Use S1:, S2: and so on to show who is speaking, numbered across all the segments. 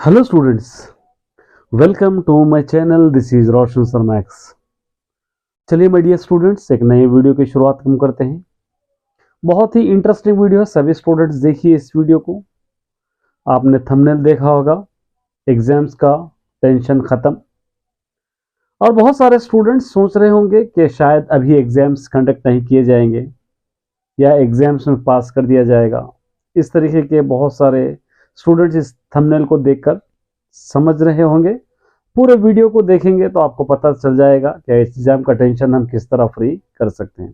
S1: Hello students, welcome to my channel. This is Roshan sir max. चलिए my dear students, एक नए video की शुरुआत हम करते हैं। बहुत ही इंटरेस्टिंग वीडियो है, सभी स्टूडेंट्स देखिए इस वीडियो को। आपने थंबनेल देखा होगा, एग्जाम्स का टेंशन खत्म। और बहुत सारे स्टूडेंट्स सोच रहे होंगे कि शायद अभी एग्जाम्स कंडक्ट नहीं किए जाएंगे या एग्जाम्स में पास कर दिया जाएगा। इस तरीके के बहुत सारे स्टूडेंट्स इस थंबनेल को देखकर समझ रहे होंगे। पूरे वीडियो को देखेंगे तो आपको पता चल जाएगा कि एग्जाम का टेंशन हम किस तरह फ्री कर सकते हैं।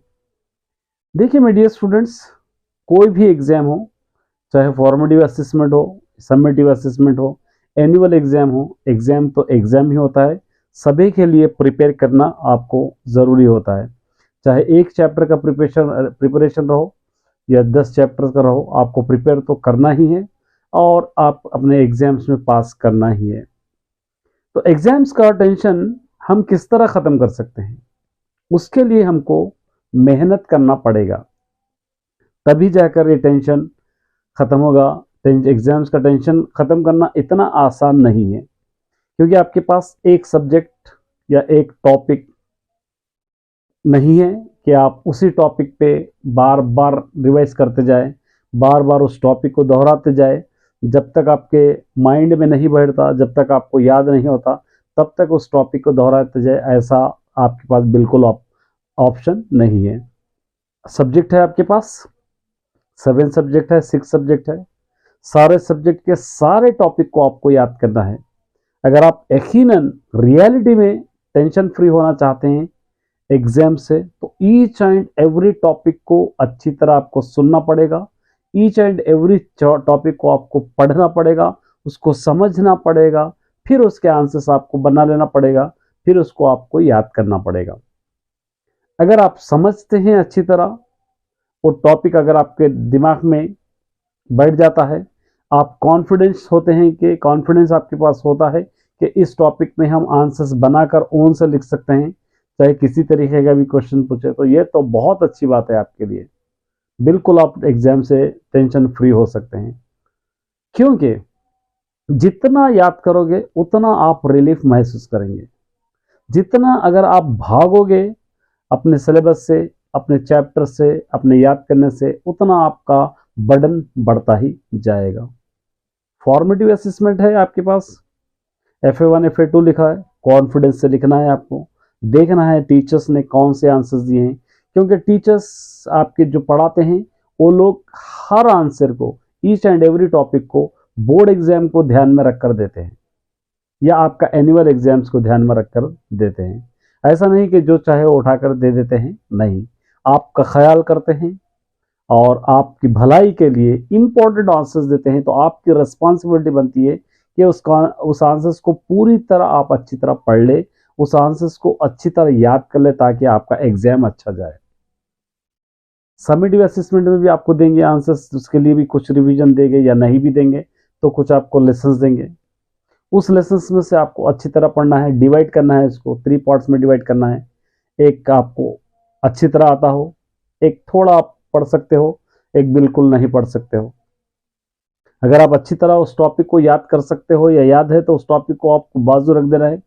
S1: देखिए मेरे डियर स्टूडेंट्स, कोई भी एग्जाम हो, चाहे फॉर्मेटिव असेसमेंट हो, समेटिव असेसमेंट हो, एनुअल एग्जाम हो, एग्जाम तो एग्जाम ही होता है। सभी के लिए प्रिपेयर करना आपको ज़रूरी होता है। चाहे एक चैप्टर का प्रिपरेशन रहो या 10 चैप्टर का रहो, आपको प्रिपेयर तो करना ही है और आप अपने एग्जाम्स में पास करना ही है। तो एग्जाम्स का टेंशन हम किस तरह ख़त्म कर सकते हैं, उसके लिए हमको मेहनत करना पड़ेगा, तभी जाकर ये टेंशन ख़त्म होगा। एग्जाम्स का टेंशन ख़त्म करना इतना आसान नहीं है, क्योंकि आपके पास एक सब्जेक्ट या एक टॉपिक नहीं है कि आप उसी टॉपिक पे बार बार रिवाइज करते जाएं, बार बार उस टॉपिक को दोहराते जाएं। जब तक आपके माइंड में नहीं बैठता, जब तक आपको याद नहीं होता, तब तक उस टॉपिक को दोहराते जाए, ऐसा आपके पास बिल्कुल ऑप्शन नहीं है। सब्जेक्ट है आपके पास, 7 सब्जेक्ट है, 6 सब्जेक्ट है। सारे सब्जेक्ट के सारे टॉपिक को आपको याद करना है। अगर आप यकीनन रियलिटी में टेंशन फ्री होना चाहते हैं एग्जाम से, तो ईच एंड एवरी टॉपिक को अच्छी तरह आपको सुनना पड़ेगा। ईच एंड एवरी टॉपिक को आपको पढ़ना पड़ेगा, उसको समझना पड़ेगा, फिर उसके आंसर्स आपको बना लेना पड़ेगा, फिर उसको आपको याद करना पड़ेगा। अगर आप समझते हैं अच्छी तरह वो टॉपिक, अगर आपके दिमाग में बैठ जाता है, आप कॉन्फिडेंस आपके पास होता है कि इस टॉपिक में हम आंसर्स बनाकर ओन से लिख सकते हैं, चाहे किसी तरीके का भी क्वेश्चन पूछे, तो ये तो बहुत अच्छी बात है आपके लिए। बिल्कुल आप एग्जाम से टेंशन फ्री हो सकते हैं, क्योंकि जितना याद करोगे उतना आप रिलीफ महसूस करेंगे। जितना अगर आप भागोगे अपने सिलेबस से, अपने चैप्टर से, अपने याद करने से, उतना आपका बर्डन बढ़ता ही जाएगा। फॉर्मेटिव असेसमेंट है आपके पास, FA1 FA2 लिखा है, कॉन्फिडेंस से लिखना है आपको। देखना है टीचर्स ने कौन से आंसर्स दिए हैं, क्योंकि टीचर्स आपके जो पढ़ाते हैं वो लोग हर आंसर को, ईच एंड एवरी टॉपिक को बोर्ड एग्जाम को ध्यान में रखकर देते हैं या आपका एनुअल एग्जाम्स को ध्यान में रखकर देते हैं। ऐसा नहीं कि जो चाहे वो उठाकर दे देते हैं, नहीं, आपका ख्याल करते हैं और आपकी भलाई के लिए इम्पोर्टेंट आंसर्स देते हैं। तो आपकी रिस्पॉन्सिबिलिटी बनती है कि उस आंसर्स को पूरी तरह आप अच्छी तरह पढ़ ले, उस आंसर्स को अच्छी तरह याद कर ले, ताकि आपका एग्जाम अच्छा जाए। समेटिव असेसमेंट में भी आपको देंगे आंसर्स, उसके लिए भी कुछ रिवीजन देंगे या नहीं भी देंगे तो कुछ आपको लेसन्स देंगे। उस लेसन्स में से आपको अच्छी तरह पढ़ना है, डिवाइड करना है, इसको 3 पार्ट्स में डिवाइड करना है। एक आपको अच्छी तरह आता हो, एक थोड़ा आप पढ़ सकते हो, एक बिल्कुल नहीं पढ़ सकते हो। अगर आप अच्छी तरह उस टॉपिक को याद कर सकते हो या याद है, तो उस टॉपिक को आपको बाजू रख देना है,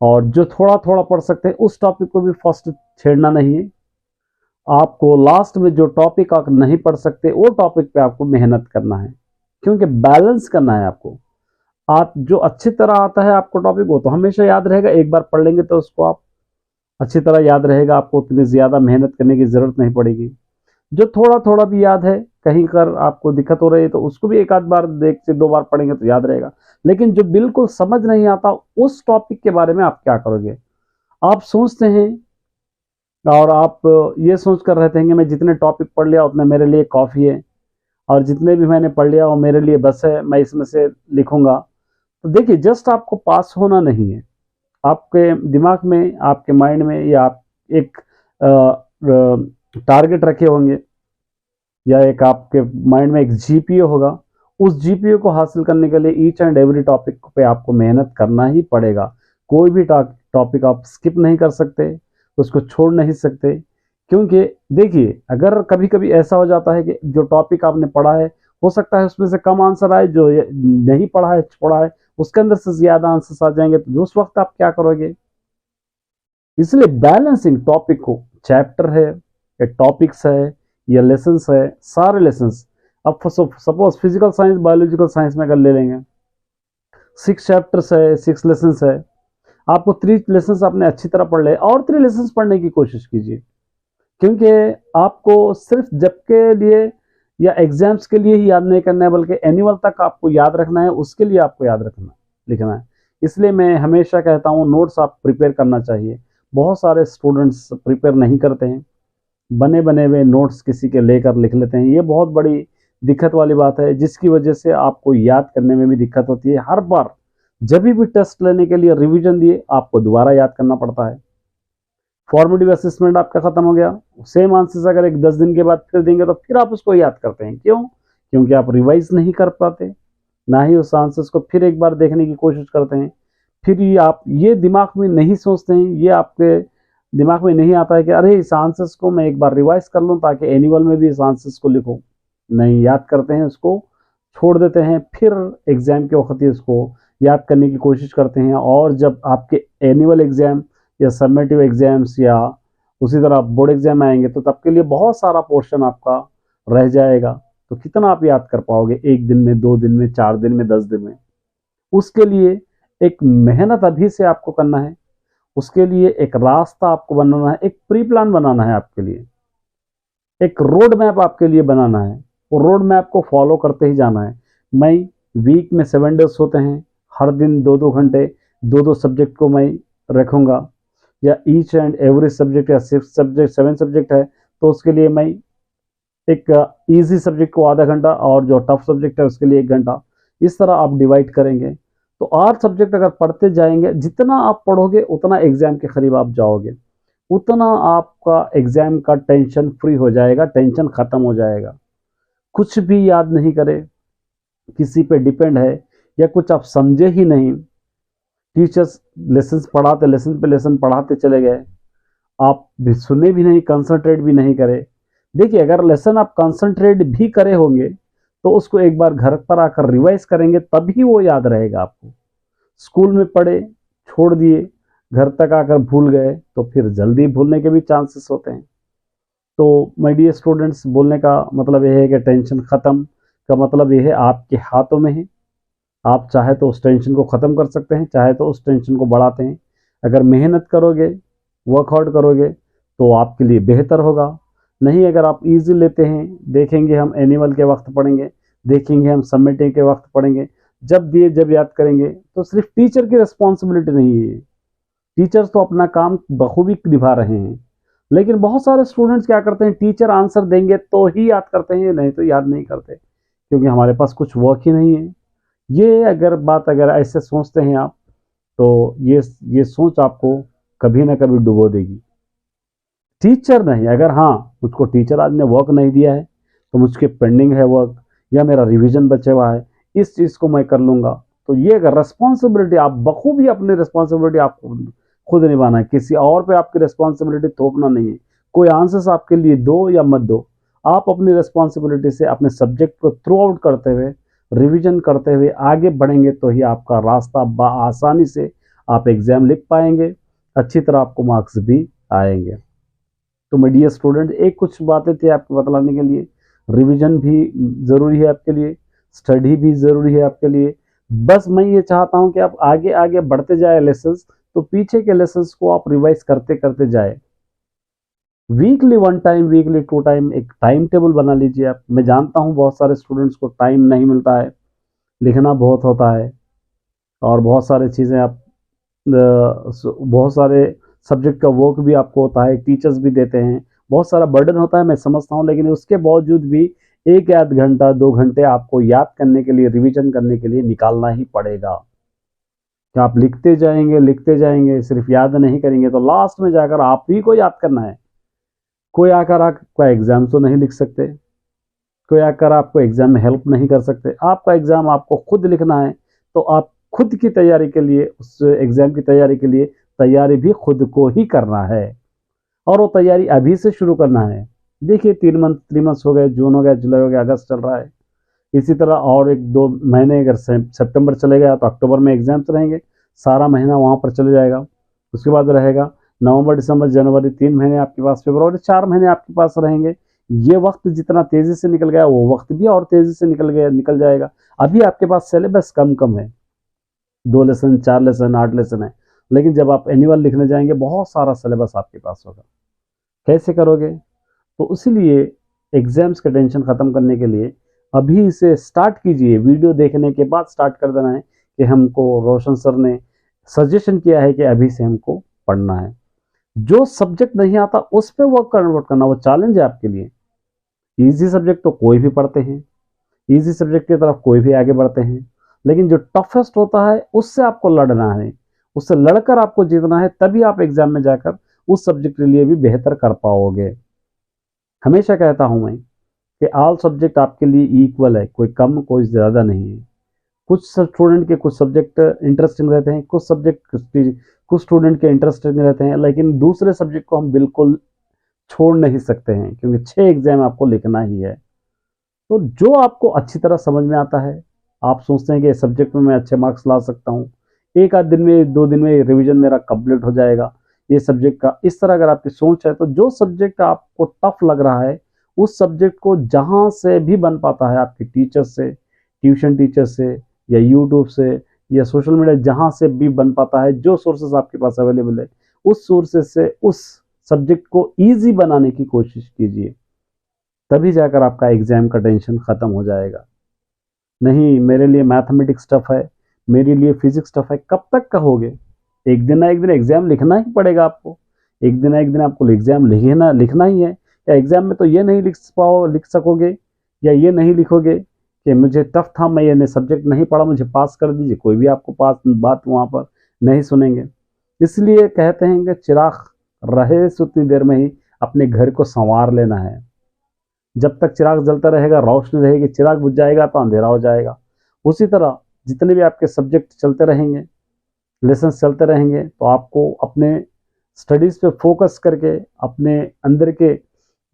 S1: और जो थोड़ा थोड़ा पढ़ सकते हैं उस टॉपिक को भी फर्स्ट छेड़ना नहीं है। आपको लास्ट में जो टॉपिक आप नहीं पढ़ सकते वो टॉपिक पे आपको मेहनत करना है, क्योंकि बैलेंस करना है आपको। आप जो अच्छी तरह आता है आपको टॉपिक, वो तो हमेशा याद रहेगा, एक बार पढ़ लेंगे तो उसको आप अच्छी तरह याद रहेगा, आपको उतनी ज़्यादा मेहनत करने की ज़रूरत नहीं पड़ेगी। जो थोड़ा थोड़ा भी याद है, कहीं कर आपको दिक्कत हो रही है, तो उसको भी एक आध बार, 1 से 2 बार पढ़ेंगे तो याद रहेगा। लेकिन जो बिल्कुल समझ नहीं आता, उस टॉपिक के बारे में आप क्या करोगे? आप सोचते हैं और आप ये सोच कर रहते हैं कि मैं जितने टॉपिक पढ़ लिया उतने मेरे लिए काफ़ी है, और जितने भी मैंने पढ़ लिया वो मेरे लिए बस है, मैं इसमें से लिखूंगा। तो देखिए, जस्ट आपको पास होना नहीं है, आपके दिमाग में, आपके माइंड में, या आप एक टारगेट रखे होंगे, या एक आपके माइंड में एक जीपीओ होगा। उस जीपीओ को हासिल करने के लिए ईच एंड एवरी टॉपिक पे आपको मेहनत करना ही पड़ेगा। कोई भी टॉपिक आप स्किप नहीं कर सकते, उसको छोड़ नहीं सकते। क्योंकि देखिए, अगर कभी कभी ऐसा हो जाता है कि जो टॉपिक आपने पढ़ा है हो सकता है उसमें से कम आंसर आए, जो नहीं पढ़ा है छोड़ा है उसके अंदर से ज्यादा आंसर आ जाएंगे, तो उस वक्त आप क्या करोगे। इसलिए बैलेंसिंग टॉपिक को, चैप्टर है या टॉपिक्स है या लेसन्स है, सारे लेसन्स, अब suppose physical science biological science में अगर ले लेंगे, 6 चैप्टर्स है, 6 लेसन्स है, आपको 3 लेसन्स आपने अच्छी तरह पढ़ ले और 3 लेसन्स पढ़ने की कोशिश कीजिए, क्योंकि आपको सिर्फ जब के लिए या एग्जाम्स के लिए ही याद नहीं करना है, बल्कि एनुअल तक आपको याद रखना है, उसके लिए आपको याद रखना लिखना है। इसलिए मैं हमेशा कहता हूँ नोट्स आप प्रिपेयर करना चाहिए। बहुत सारे स्टूडेंट्स प्रिपेयर नहीं करते हैं, बने बने हुए नोट्स किसी के लेकर लिख लेते हैं। ये बहुत बड़ी दिक्कत वाली बात है, जिसकी वजह से आपको याद करने में भी दिक्कत होती है। हर बार जब भी टेस्ट लेने के लिए रिवीजन दिए आपको दोबारा याद करना पड़ता है। फॉर्मेटिव असेसमेंट आपका खत्म हो गया, सेम आंसर्स अगर एक 10 दिन के बाद फिर देंगे तो फिर आप उसको याद करते हैं। क्यों? क्योंकि आप रिवाइज नहीं कर पाते, ना ही उस आंसर्स को फिर एक बार देखने की कोशिश करते हैं। फिर ये आप ये दिमाग में नहीं सोचते हैं, ये आपके दिमाग में नहीं आता है कि अरे इस आंसर्स को मैं एक बार रिवाइज कर लूँ ताकि एनुअल में भी इस आंसर्स को लिखूँ। नहीं याद करते हैं, उसको छोड़ देते हैं, फिर एग्जाम के वक्त ही उसको याद करने की कोशिश करते हैं। और जब आपके एनुअल एग्जाम या सबमेटिव एग्जाम्स या उसी तरह बोर्ड एग्जाम आएंगे तो तब के लिए बहुत सारा पोर्शन आपका रह जाएगा। तो कितना आप याद कर पाओगे, 1 दिन में, 2 दिन में, 4 दिन में, 10 दिन में? उसके लिए एक मेहनत अभी से आपको करना है, उसके लिए एक रास्ता आपको बनाना है, एक प्री प्लान बनाना है आपके लिए, एक रोड मैप आपके लिए बनाना है। वो रोड मैप को फॉलो करते ही जाना है। मैं वीक में 7 डेज होते हैं, हर दिन 2-2 घंटे 2-2 सब्जेक्ट को मैं रखूँगा, या ईच एंड एवरी सब्जेक्ट या 6 सब्जेक्ट 7 सब्जेक्ट है तो उसके लिए मैं एक इजी सब्जेक्ट को आधा घंटा और जो टफ सब्जेक्ट है उसके लिए 1 घंटा, इस तरह आप डिवाइड करेंगे तो 8 सब्जेक्ट अगर पढ़ते जाएंगे, जितना आप पढ़ोगे उतना एग्जाम के करीब आप जाओगे, उतना आपका एग्जाम का टेंशन फ्री हो जाएगा, टेंशन खत्म हो जाएगा। कुछ भी याद नहीं करे, किसी पे डिपेंड है या कुछ आप समझे ही नहीं, टीचर्स लेसन पढ़ाते, लेसन पे लेसन पढ़ाते चले गए, आप भी सुने भी नहीं, कंसंट्रेट भी नहीं करे। देखिए अगर लेसन आप कंसंट्रेट भी करे होंगे तो उसको एक बार घर पर आकर रिवाइज करेंगे तभी वो याद रहेगा आपको। स्कूल में पढ़े, छोड़ दिए, घर तक आकर भूल गए तो फिर जल्दी भूलने के भी चांसेस होते हैं। तो माय डियर स्टूडेंट्स, बोलने का मतलब यह है कि टेंशन खत्म का मतलब यह है आपके हाथों में है। आप चाहे तो उस टेंशन को ख़त्म कर सकते हैं, चाहे तो उस टेंशन को बढ़ाते हैं। अगर मेहनत करोगे, वर्कआउट करोगे तो आपके लिए बेहतर होगा। नहीं अगर आप इजी लेते हैं, देखेंगे हम एनुअल के वक्त पढ़ेंगे, देखेंगे हम सबमिटिंग के वक्त पढ़ेंगे, जब दिए जब याद करेंगे, तो सिर्फ टीचर की रिस्पॉन्सिबिलिटी नहीं है। टीचर्स तो अपना काम बखूबी निभा रहे हैं, लेकिन बहुत सारे स्टूडेंट्स क्या करते हैं, टीचर आंसर देंगे तो ही याद करते हैं, नहीं तो याद नहीं करते, क्योंकि हमारे पास कुछ वर्क ही नहीं है। ये अगर ऐसे सोचते हैं आप, तो ये सोच आपको कभी ना कभी डुबो देगी। टीचर नहीं, अगर हाँ मुझको टीचर आज ने वर्क नहीं दिया है तो मुझके पेंडिंग है वर्क, या मेरा रिवीजन बचे हुआ है, इस चीज़ को मैं कर लूँगा, तो ये अगर रिस्पॉन्सिबिलिटी आप बखूबी, अपनी रिस्पॉन्सिबिलिटी आपको खुद निभाना है, किसी और पे आपकी रिस्पॉन्सिबिलिटी थोपना नहीं है। कोई आंसर्स आपके लिए दो या मत दो, आप अपनी रिस्पॉन्सिबिलिटी से अपने सब्जेक्ट को थ्रू आउट करते हुए, रिवीजन करते हुए आगे बढ़ेंगे तो ही आपका रास्ता आसानी से आप एग्जाम लिख पाएंगे, अच्छी तरह आपको मार्क्स भी आएंगे। तो माय डियर स्टूडेंट, एक कुछ बातें थी आपको बतलाने के लिए। रिवीजन भी ज़रूरी है आपके लिए, स्टडी भी ज़रूरी है आपके लिए। बस मैं ये चाहता हूँ कि आप आगे आगे बढ़ते जाए लेसन्स, तो पीछे के लेसन्स को आप रिवाइज करते करते जाए। वीकली 1 टाइम, वीकली 2 टाइम एक टाइम टेबल बना लीजिए आप। मैं जानता हूँ बहुत सारे स्टूडेंट्स को टाइम नहीं मिलता है, लिखना बहुत होता है और बहुत सारी चीज़ें आप बहुत सारे सब्जेक्ट का वर्क भी आपको होता है, टीचर्स भी देते हैं, बहुत सारा बर्डन होता है, मैं समझता हूँ, लेकिन उसके बावजूद भी 1 आध घंटा 2 घंटे आपको याद करने के लिए, रिवीजन करने के लिए निकालना ही पड़ेगा। क्या आप लिखते जाएंगे, सिर्फ याद नहीं करेंगे तो लास्ट में जाकर आप ही को याद करना है। कोई आकर आपका एग्जाम तो नहीं लिख सकते, कोई आकर आपको एग्जाम में हेल्प नहीं कर सकते। आपका एग्जाम आपको खुद लिखना है, तो आप खुद की तैयारी के लिए, उस एग्जाम की तैयारी के लिए तैयारी भी खुद को ही करना है, और वो तैयारी अभी से शुरू करना है। देखिए 3 मंथ्स हो गए, जून हो गया, जुलाई हो गया, अगस्त चल रहा है, इसी तरह और 1-2 महीने अगर सितंबर चले गया तो अक्टूबर में एग्जाम्स रहेंगे, सारा महीना वहाँ पर चले जाएगा। उसके बाद रहेगा नवंबर, दिसंबर, जनवरी, 3 महीने आपके पास, फरवरी 4 महीने आपके पास रहेंगे। ये वक्त जितना तेज़ी से निकल गया वो वक्त भी और तेज़ी से निकल जाएगा। अभी आपके पास सिलेबस कम है, 2 लेसन, 4 लेसन, 8 लेसन है, लेकिन जब आप एनुअल लिखने जाएंगे बहुत सारा सिलेबस आपके पास होगा। कैसे करोगे? तो इसीलिए एग्जाम्स का टेंशन ख़त्म करने के लिए अभी से स्टार्ट कीजिए। वीडियो देखने के बाद स्टार्ट कर देना है कि हमको रोशन सर ने सजेशन किया है कि अभी से हमको पढ़ना है। जो सब्जेक्ट नहीं आता उस पर वर्क कन्वर्ट करना, वो चैलेंज है आपके लिए। इजी सब्जेक्ट तो कोई भी पढ़ते हैं, इजी सब्जेक्ट की तरफ कोई भी आगे बढ़ते हैं, लेकिन जो टफेस्ट होता है उससे आपको लड़ना है, उससे लड़कर आपको जीतना है, तभी आप एग्जाम में जाकर उस सब्जेक्ट के लिए भी बेहतर कर पाओगे। हमेशा कहता हूं मैं कि ऑल सब्जेक्ट आपके लिए इक्वल है, कोई कम कोई ज़्यादा नहीं है। कुछ स्टूडेंट के कुछ सब्जेक्ट इंटरेस्टिंग रहते हैं, कुछ स्टूडेंट के इंटरेस्टिंग रहते हैं, लेकिन दूसरे सब्जेक्ट को हम बिल्कुल छोड़ नहीं सकते हैं, क्योंकि 6 एग्जाम आपको लिखना ही है। तो जो आपको अच्छी तरह समझ में आता है, आप सोचते हैं कि इस सब्जेक्ट में मैं अच्छे मार्क्स ला सकता हूँ, 1 आध दिन में 2 दिन में रिवीजन मेरा कंप्लीट हो जाएगा ये सब्जेक्ट का, इस तरह अगर आपकी सोच है तो जो सब्जेक्ट आपको टफ लग रहा है उस सब्जेक्ट को जहाँ से भी बन पाता है, आपके टीचर से, ट्यूशन टीचर से, या यूट्यूब से, या सोशल मीडिया, जहाँ से भी बन पाता है, जो सोर्सेस आपके पास अवेलेबल है उस सोर्सेस से उस सब्जेक्ट को ईजी बनाने की कोशिश कीजिए, तभी जाकर आपका एग्जाम का टेंशन ख़त्म हो जाएगा। नहीं मेरे लिए मैथमेटिक्स टफ है, मेरे लिए फिजिक्स टफ है, कब तक कहोगे? एक दिन ना एक दिन एग्जाम लिखना ही पड़ेगा आपको, एक दिन ना एक दिन आपको एग्जाम लिखना ही है। या एग्जाम में तो ये नहीं लिख सकोगे, या ये नहीं लिखोगे कि मुझे टफ था, मैं ये सब्जेक्ट नहीं पढ़ा, मुझे पास कर दीजिए, कोई भी आपको पास बात वहाँ पर नहीं सुनेंगे। इसलिए कहते हैं कि चिराग रहे सो उतनी देर में ही अपने घर को संवार लेना है। जब तक चिराग जलता रहेगा, रोशनी रहेगी, चिराग बुझ जाएगा तो अंधेरा हो जाएगा। उसी तरह जितने भी आपके सब्जेक्ट चलते रहेंगे, लेसन चलते रहेंगे, तो आपको अपने स्टडीज़ पे फोकस करके अपने अंदर के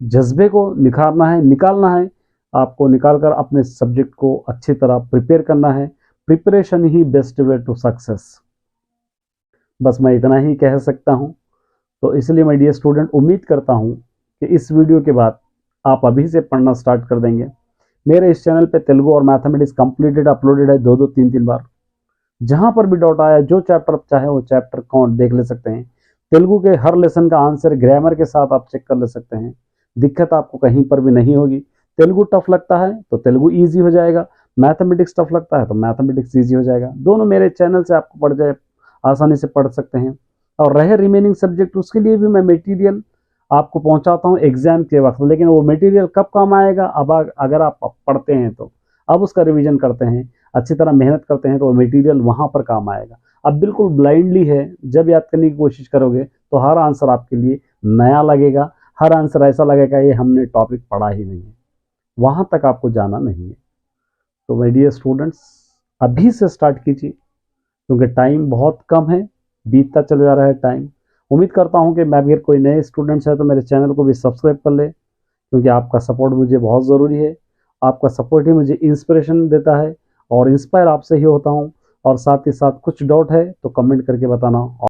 S1: जज्बे को निकालना है, आपको निकालकर अपने सब्जेक्ट को अच्छी तरह प्रिपेयर करना है। प्रिपरेशन ही बेस्ट वे टू सक्सेस। बस मैं इतना ही कह सकता हूँ। तो इसलिए मैं डियर स्टूडेंट उम्मीद करता हूँ कि इस वीडियो के बाद आप अभी से पढ़ना स्टार्ट कर देंगे। मेरे इस चैनल पे तेलुगु और मैथमेटिक्स कंप्लीटेड अपलोडेड है 2-2 3-3 बार। जहां पर भी डाउट आया, जो चैप्टर आप चाहे वो चैप्टर कौन देख ले सकते हैं। तेलुगु के हर लेसन का आंसर ग्रामर के साथ आप चेक कर ले सकते हैं। दिक्कत आपको कहीं पर भी नहीं होगी। तेलुगु टफ लगता है तो तेलुगु ईजी हो जाएगा, मैथमेटिक्स टफ लगता है तो मैथमेटिक्स ईजी हो जाएगा। दोनों मेरे चैनल से आपको आसानी से पढ़ सकते हैं। और रहे रिमेनिंग सब्जेक्ट, उसके लिए भी मैं मटेरियल आपको पहुंचाता हूं एग्जाम के वक्त, लेकिन वो मटेरियल कब काम आएगा? अब अगर आप पढ़ते हैं तो अब उसका रिवीजन करते हैं, अच्छी तरह मेहनत करते हैं, तो वो मटेरियल वहां पर काम आएगा। अब बिल्कुल ब्लाइंडली है, जब याद करने की कोशिश करोगे तो हर आंसर आपके लिए नया लगेगा, हर आंसर ऐसा लगेगा ये हमने टॉपिक पढ़ा ही नहीं है। वहां तक आपको जाना नहीं है। तो माय डियर स्टूडेंट्स, अभी से स्टार्ट कीजिए, क्योंकि टाइम बहुत कम है, बीतता चला जा रहा है टाइम। उम्मीद करता हूं कि मैं अगर कोई नए स्टूडेंट्स है तो मेरे चैनल को भी सब्सक्राइब कर ले, क्योंकि आपका सपोर्ट मुझे बहुत ज़रूरी है। आपका सपोर्ट ही मुझे इंस्पिरेशन देता है और इंस्पायर आपसे ही होता हूं। और साथ ही साथ कुछ डाउट है तो कमेंट करके बताना।